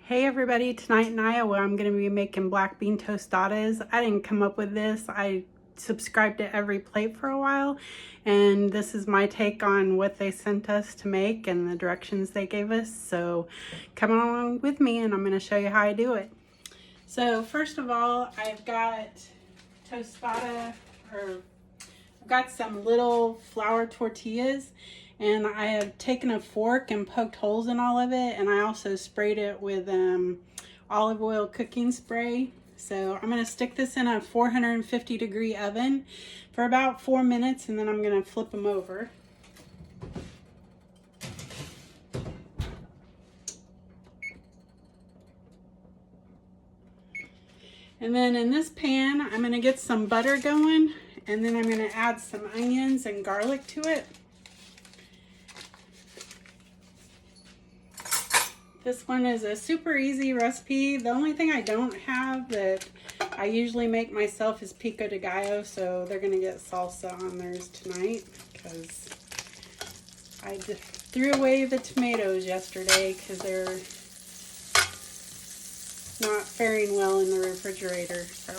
Hey everybody, tonight in Iowa I'm going to be making black bean tostadas. I didn't come up with this. I subscribed to Every Plate for a while, and this is my take on what they sent us to make and the directions they gave us. So come along with me and I'm going to show you how I do it. So first of all, I've got I've got some little flour tortillas, and I have taken a fork and poked holes in all of it, and I also sprayed it with olive oil cooking spray. So I'm going to stick this in a 450-degree oven for about 4 minutes, and then I'm going to flip them over. And then in this pan, I'm going to get some butter going, and then I'm going to add some onions and garlic to it. This one is a super easy recipe. The only thing I don't have that I usually make myself is pico de gallo, so they're going to get salsa on theirs tonight because I just threw away the tomatoes yesterday because they're not faring well in the refrigerator. So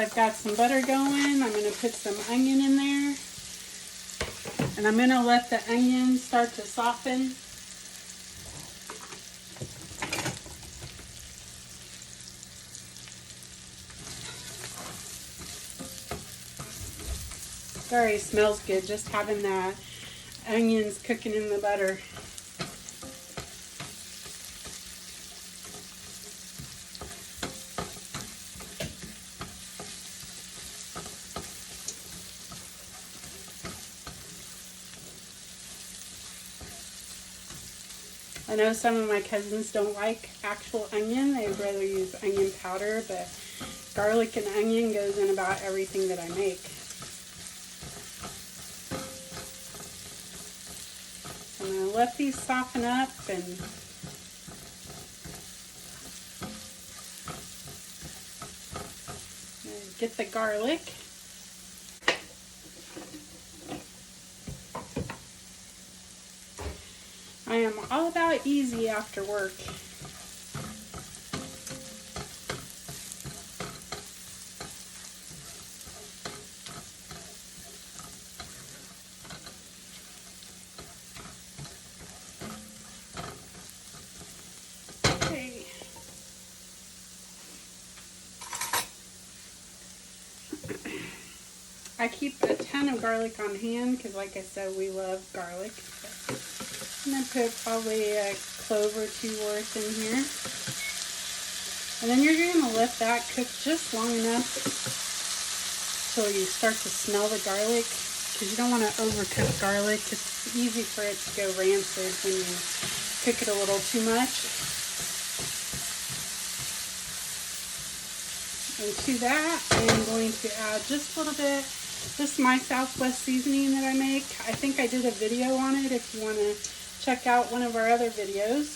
I've got some butter going. I'm going to put some onion in there. And I'm going to let the onion start to soften. It already smells good just having that onions cooking in the butter. I know some of my cousins don't like actual onion. They'd rather use onion powder, but garlic and onion goes in about everything that I make. So I'm going to let these soften up and get the garlic. I am all about easy after work. Okay. I keep a ton of garlic on hand because, like I said, we love garlic. I'm going to put probably a clove or two worth in here. And then you're going to let that cook just long enough till you start to smell the garlic, because you don't want to overcook garlic. It's easy for it to go rancid when you cook it a little too much. And to that, I'm going to add just a little bit. This is my Southwest seasoning that I make. I think I did a video on it if you want to check out one of our other videos,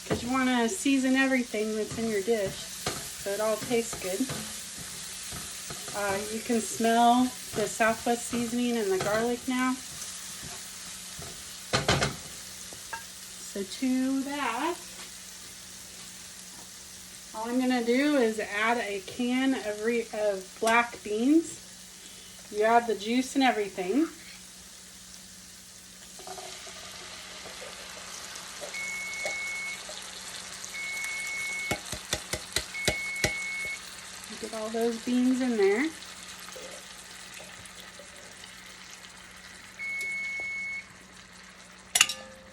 because you want to season everything that's in your dish so it all tastes good. You can smell the Southwest seasoning and the garlic now. So to that, all I'm going to do is add a can of black beans. You add the juice and everything. Get all those beans in there.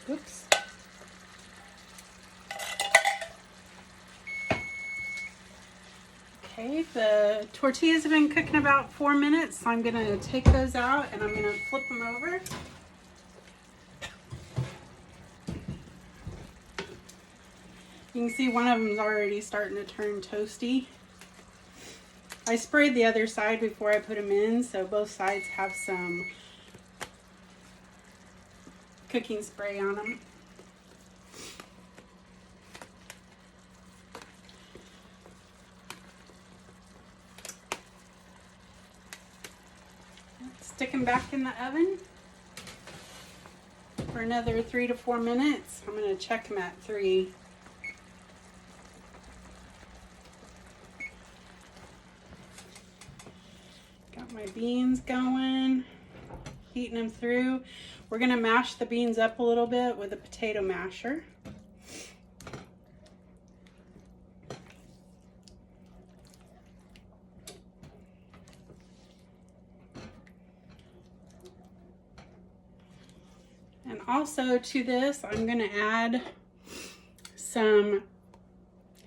Oops. Okay, the tortillas have been cooking about 4 minutes, so I'm going to take those out and I'm going to flip them over. You can see one of them's already starting to turn toasty. I sprayed the other side before I put them in, so both sides have some cooking spray on them. Stick them back in the oven. for another 3 to 4 minutes. I'm going to check them at 3. Got my beans going, heating them through. We're going to mash the beans up a little bit with a potato masher. And also to this, I'm going to add some,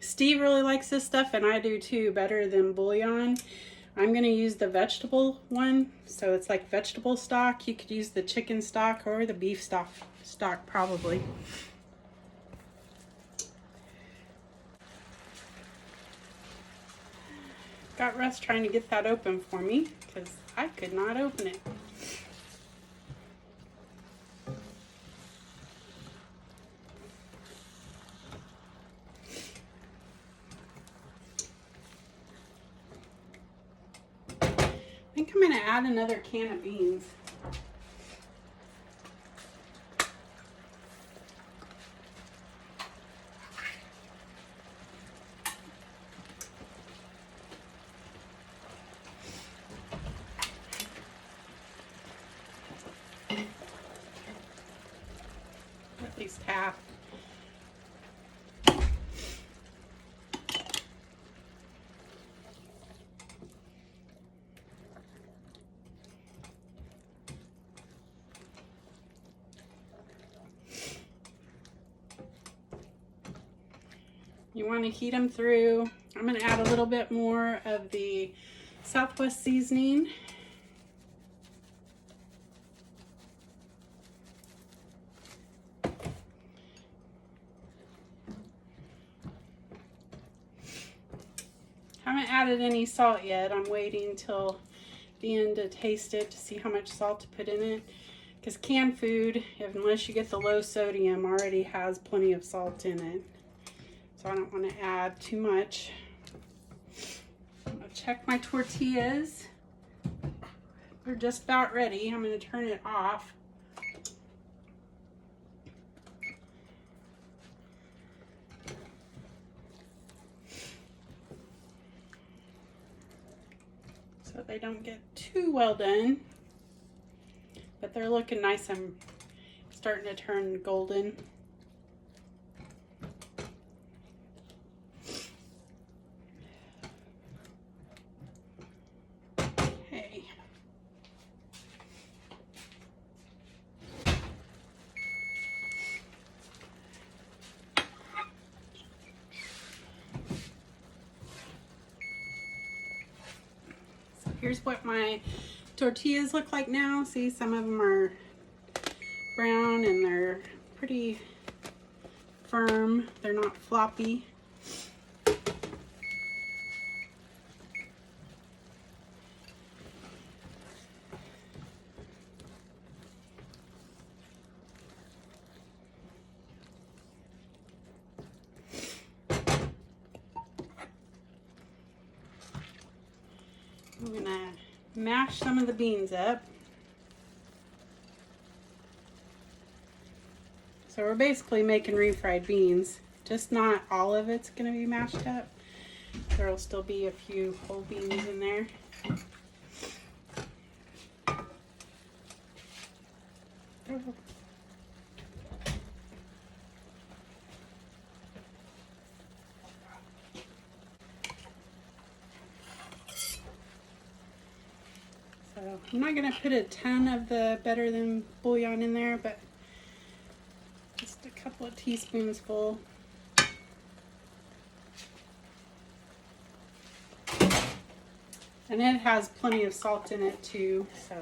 Steve really likes this stuff and I do too, better than bouillon. I'm going to use the vegetable one, so it's like vegetable stock. You could use the chicken stock or the beef stock probably. Got Russ trying to get that open for me because I could not open it. I think I'm going to add another can of beans. At least half. You want to heat them through. I'm going to add a little bit more of the Southwest seasoning. Haven't added any salt yet. I'm waiting till the end to taste it to see how much salt to put in it. Because canned food, unless you get the low sodium, already has plenty of salt in it. So I don't want to add too much. I'm going to check my tortillas. They're just about ready. I'm going to turn it off. So they don't get too well done. But they're looking nice. I'm starting to turn golden. Here's what my tortillas look like now. See, some of them are brown and they're pretty firm. They're not floppy. I'm gonna mash some of the beans up. So we're basically making refried beans, just not all of it's gonna be mashed up. There'll still be a few whole beans in there. Oh. So I'm not going to put a ton of the better than bouillon in there, but just a couple of teaspoons full. And it has plenty of salt in it too, so.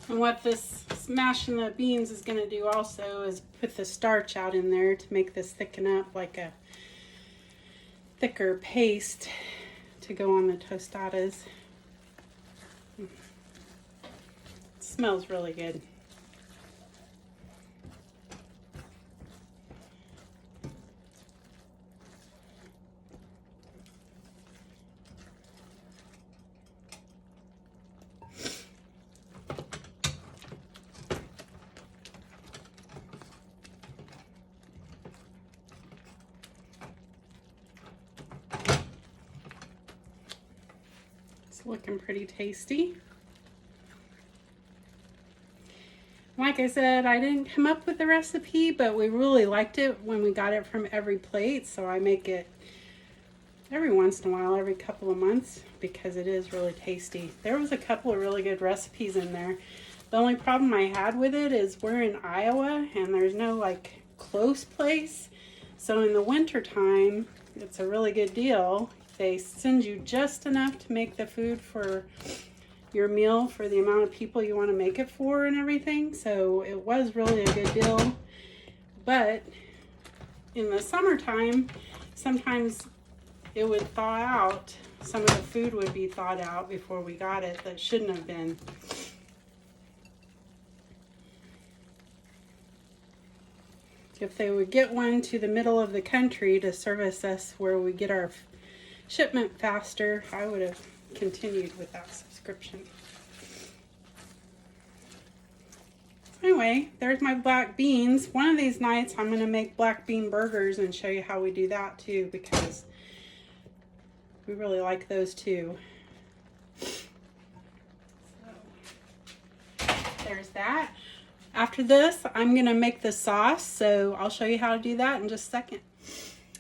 And what this smashing the beans is going to do also is put the starch out in there to make this thicken up like a thicker paste to go on the tostadas. It smells really good. Looking pretty tasty. Like I said, I didn't come up with the recipe, but we really liked it when we got it from Every Plate, so I make it every once in a while, every couple of months, because it is really tasty. There was a couple of really good recipes in there. The only problem I had with it is we're in Iowa and there's no like close place, so in the winter time it's a really good deal. They send you just enough to make the food for your meal for the amount of people you want to make it for and everything. So it was really a good deal. But in the summertime, sometimes it would thaw out. Some of the food would be thawed out before we got it that shouldn't have been. If they would get one to the middle of the country to service us where we get our shipment faster, I would have continued with that subscription. Anyway, there's my black beans. One of these nights I'm going to make black bean burgers and show you how we do that too, because we really like those too. So, there's that. After this, I'm going to make the sauce, so I'll show you how to do that in just a second.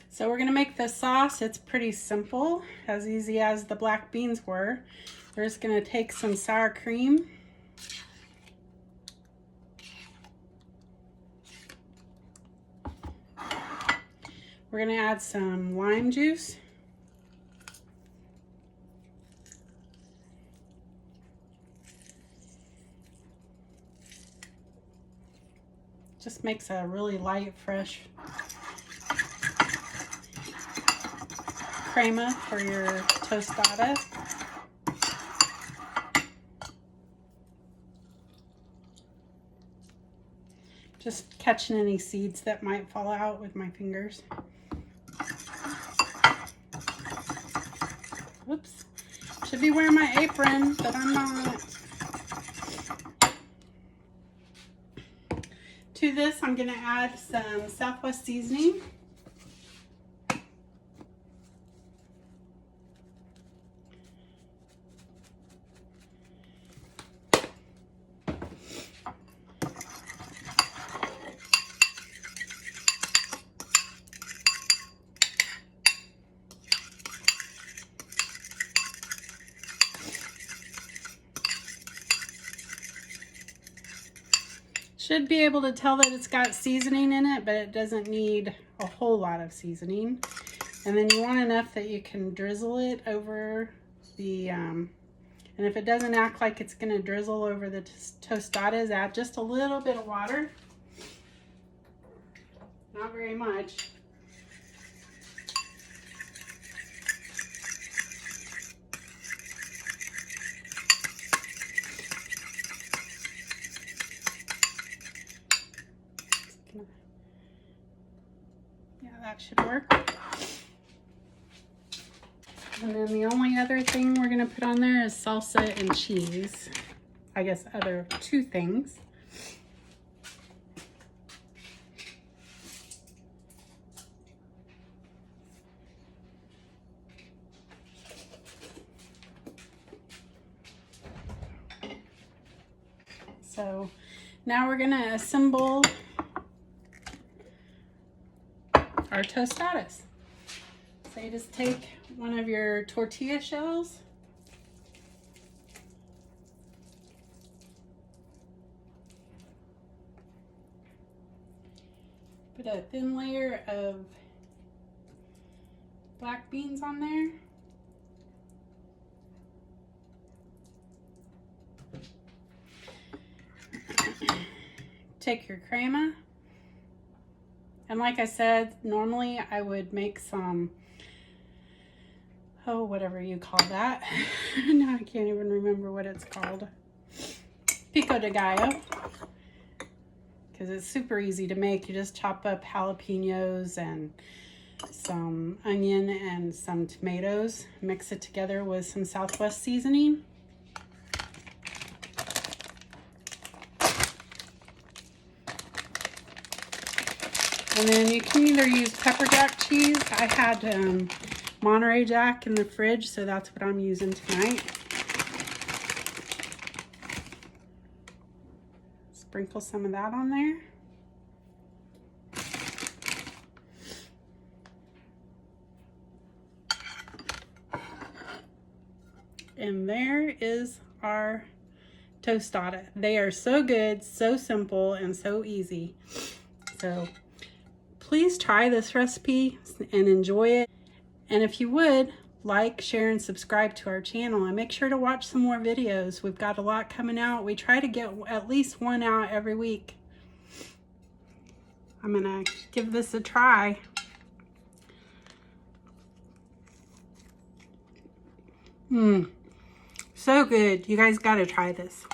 So we're going to make the sauce. It's pretty simple, as easy as the black beans were. We're just going to take some sour cream. We're going to add some lime juice. Just makes a really light, fresh crema for your tostada. Just catching any seeds that might fall out with my fingers. Whoops. Should be wearing my apron, but I'm not. To this, I'm going to add some Southwest seasoning. Should be able to tell that it's got seasoning in it, but it doesn't need a whole lot of seasoning. And then you want enough that you can drizzle it over the, and if it doesn't act like it's going to drizzle over the tostadas, add just a little bit of water. Not very much. Yeah, that should work. And then the only other thing we're going to put on there is salsa and cheese. I guess other two things. So now we're going to assemble our tostadas. So you just take one of your tortilla shells, put a thin layer of black beans on there. take your crema. And like I said, normally I would make some, oh, whatever you call that. Now I can't even remember what it's called. Pico de gallo. Because it's super easy to make. You just chop up jalapenos and some onion and some tomatoes. Mix it together with some Southwest seasoning. And then you can either use pepper jack cheese. I had Monterey Jack in the fridge, so that's what I'm using tonight. Sprinkle some of that on there. And there is our tostada. They are so good, so simple, and so easy. So please try this recipe and enjoy it. And if you would, like, share, and subscribe to our channel. And make sure to watch some more videos. We've got a lot coming out. We try to get at least one out every week. I'm gonna give this a try. So good. You guys gotta try this.